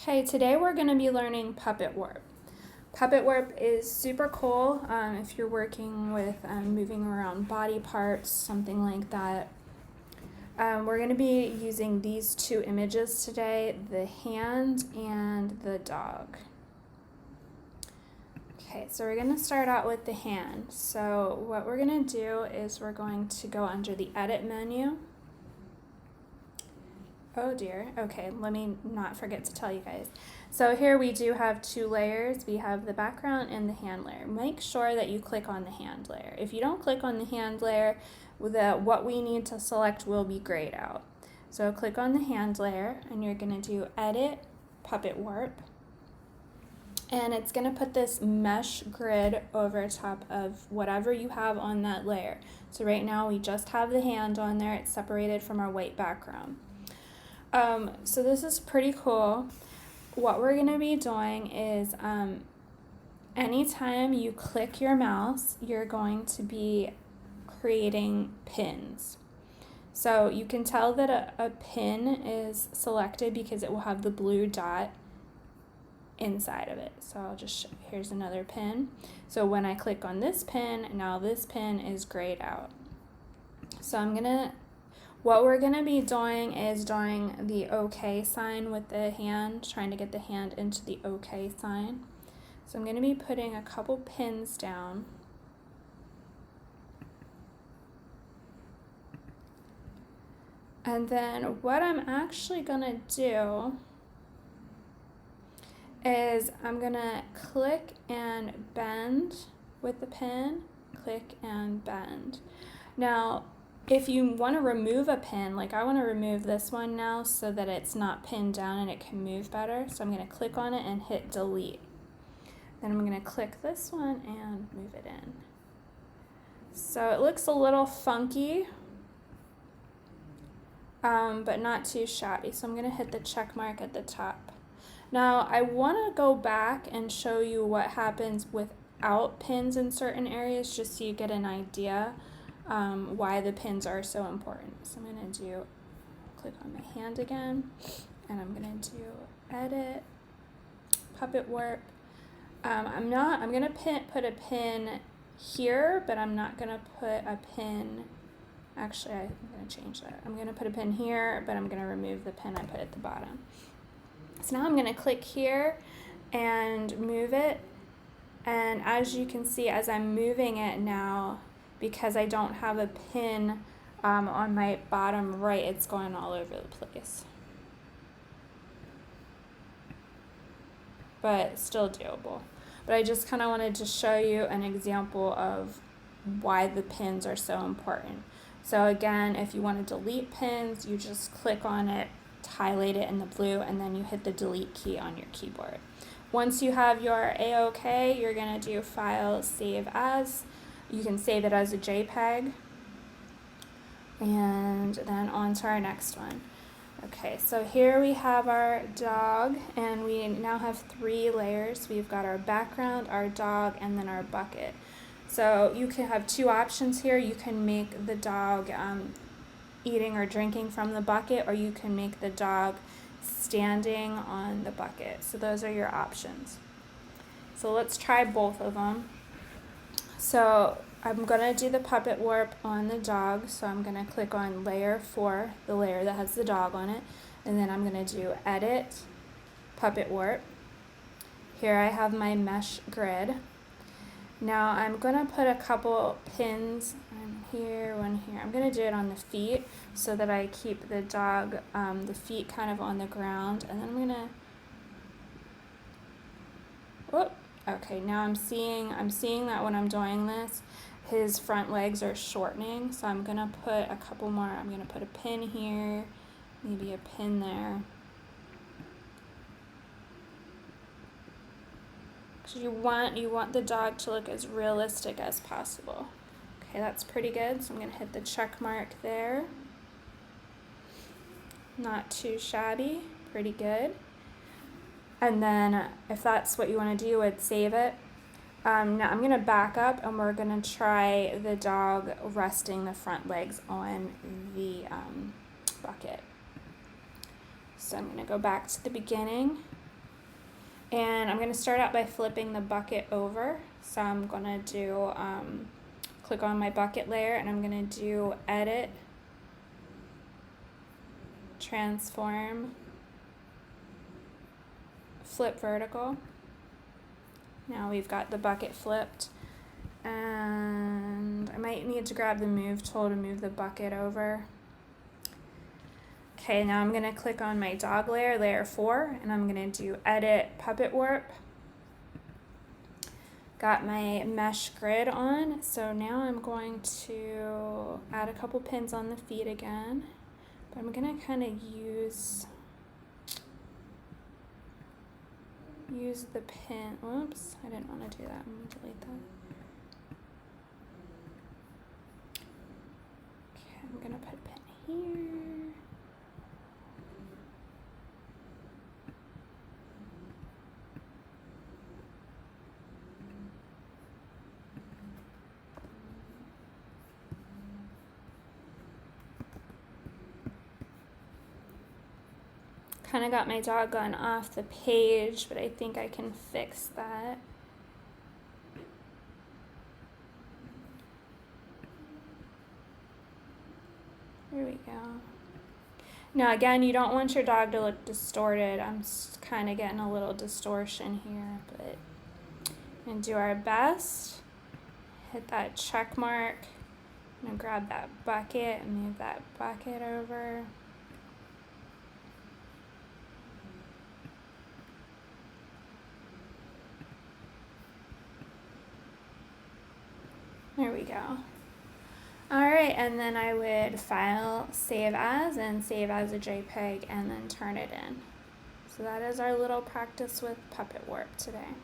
Okay, today we're going to be learning puppet warp. Puppet warp is super cool if you're working with moving around body parts, something like that. We're going to be using these two images today, the hand and the dog. Okay, so we're going to start out with the hand. So what we're going to do is we're going to go under the edit menu. Oh dear, okay, let me not forget to tell you guys. So here we do have two layers. We have the background and the hand layer. Make sure that you click on the hand layer. If you don't click on the hand layer, what we need to select will be grayed out. So click on the hand layer and you're gonna do edit, puppet warp. And it's gonna put this mesh grid over top of whatever you have on that layer. So right now we just have the hand on there. It's separated from our white background. So this is pretty cool. What we're going to be doing is anytime you click your mouse, you're going to be creating pins. So you can tell that a pin is selected because it will have the blue dot inside of it. So I'll just here's another pin. So when I click on this pin, now this pin is grayed out. So what we're going to be doing is drawing the OK sign with the hand, trying to get the hand into the OK sign. So I'm going to be putting a couple pins down. And then what I'm actually going to do is I'm going to click and bend with the pin, click and bend. Now, if you want to remove a pin, like I want to remove this one now so that it's not pinned down and it can move better. So I'm going to click on it and hit delete. Then I'm going to click this one and move it in. So it looks a little funky, but not too shabby. So I'm going to hit the check mark at the top. Now I want to go back and show you what happens without pins in certain areas just so you get an idea why the pins are so important. So I'm going to click on my hand again, and I'm going to do edit, puppet warp. I'm going to put a pin here, but I'm not going to put a pin, actually I'm going to change that. I'm going to put a pin here, but I'm going to remove the pin I put at the bottom. So now I'm going to click here and move it, and as you can see, as I'm moving it now, because I don't have a pin on my bottom right, it's going all over the place. But still doable. But I just kind of wanted to show you an example of why the pins are so important. So again, if you want to delete pins, you just click on it, highlight it in the blue, and then you hit the delete key on your keyboard. Once you have your A-OK, you're going to do File, Save As. You can save it as a JPEG, and then on to our next one. Okay, so here we have our dog, and we now have three layers. We've got our background, our dog, and then our bucket. So you can have two options here. You can make the dog eating or drinking from the bucket, or you can make the dog standing on the bucket. So those are your options. So let's try both of them. So I'm going to do the puppet warp on the dog. So I'm going to click on layer 4, the layer that has the dog on it. And then I'm going to do edit, puppet warp. Here I have my mesh grid. Now I'm going to put a couple pins, one here, one here. I'm going to do it on the feet so that I keep the dog, the feet kind of on the ground. And then I'm going to, whoop. Okay, now I'm seeing that when I'm doing this, his front legs are shortening, so I'm going to put a couple more. I'm going to put a pin here, maybe a pin there. Because you want the dog to look as realistic as possible. Okay, that's pretty good, so I'm going to hit the check mark there. Not too shabby, pretty good. And then if that's what you want to do, I'd save it. Now I'm going to back up and we're going to try the dog resting the front legs on the bucket. So I'm going to go back to the beginning And I'm going to start out by flipping the bucket over. So I'm going to do, click on my bucket layer, and I'm going to do Edit, Transform, Flip Vertical. Now we've got the bucket flipped. And I might need to grab the Move tool to move the bucket over. Okay, now I'm going to click on my dog layer, layer 4, and I'm going to do Edit, Puppet Warp. Got my mesh grid on, so now I'm going to add a couple pins on the feet again, but I'm going to kind of use the pin. Whoops, I didn't want to do that. I'm going to delete that. Okay, I'm going to put a pin here. Kind of got my dog gone off the page, but I think I can fix that. There we go. Now again, you don't want your dog to look distorted. I'm kind of getting a little distortion here, but I'm going to do our best. Hit that check mark. I'm going to grab that bucket and move that bucket over. There we go. Alright, and then I would file, save as, and save as a JPEG, and then turn it in. So that is our little practice with Puppet Warp today.